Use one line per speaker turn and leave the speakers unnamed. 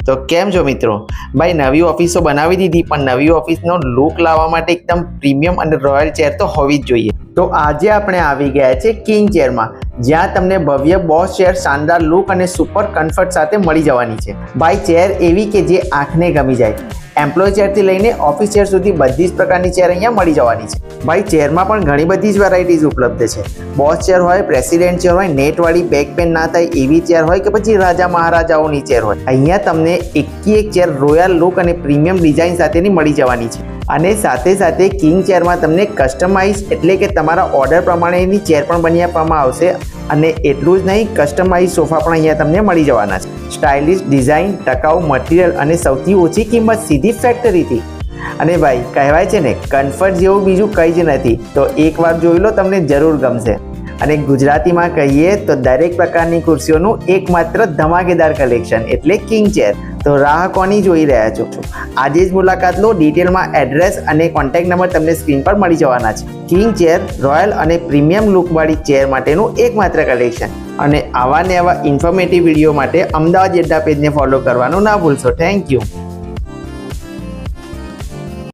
તો કેમ છો મિત્રો? ભાઈ નવી ઓફિસો બનાવી દીધી, પણ નવી ઓફિસનો લુક લાવવા માટે એકદમ પ્રીમિયમ અને રોયલ ચેર તો હોવી જ જોઈએ. તો આજે આપણે આવી ગયા છે કિંગ ચેરમાં, જ્યાં તમને ભવ્ય બોસ ચેર શાનદાર લુક અને સુપર કમ્ફર્ટ સાથે મળી જવાની છે. ભાઈ ચેર એવી કે જે આંખને ગમી જાય. એમ્પ્લોય ચેરથી લઈને ઓફિસ ચેર સુધી બધી જ પ્રકારની ચેર અહીંયા મળી જવાની છે. ભાઈ ચેરમાં પણ ઘણી બધી જ વેરાયટીઝ ઉપલબ્ધ છે. બોસ ચેર હોય, પ્રેસિડેન્ટ ચેર હોય, નેટવાળી બેક પેન ના થાય એવી ચેર હોય કે પછી રાજા મહારાજાઓની ચેર હોય, અહીંયા તમને એક ચેર રોયલ લુક અને પ્રીમિયમ ડિઝાઇન સાથેની મળી જવાની છે. અને સાથે સાથે કિંગ ચેરમાં તમને કસ્ટમાઇઝ એટલે કે તમારા ઓર્ડર પ્રમાણેની ચેર પણ બની આપવામાં આવશે. અને એટલું જ નહીં, કસ્ટમાઇઝ સોફા પણ અહીંયા તમને મળી જવાના છે. સ્ટાઇલિશ ડિઝાઇન, ટકાઉ મટીરિયલ અને સૌથી ઓછી કિંમત સીધી ફેક્ટરીથી. અને ભાઈ કહેવાય છે ને, કમ્ફર્ટ જેવું બીજું કંઈ જ નથી. તો એકવાર જોઈ લો, તમને જરૂર ગમશે. અને ગુજરાતીમાં કહીએ તો દરેક પ્રકારની ખુરશીઓનું એકમાત્ર ધમાકેદાર કલેક્શન એટલે કિંગ ચેર. તો રાહ કોની જોઈ રહ્યા છો? આજે જ મુલાકાત લો. ડિટેલમાં એડ્રેસ અને કોન્ટેક્ટ નંબર તમને સ્ક્રીન પર મળી જવાના છે. કિંગ ચેર રોયલ અને પ્રીમિયમ લુકવાળી ચેર માટેનું એકમાત્ર કલેક્શન. અને આવા ને આવા ઇન્ફોર્મેટિવ વિડીયો માટે અમદાવાદ જેડ્ડા પેજને ફોલો કરવાનું ના ભૂલશો. Thank you.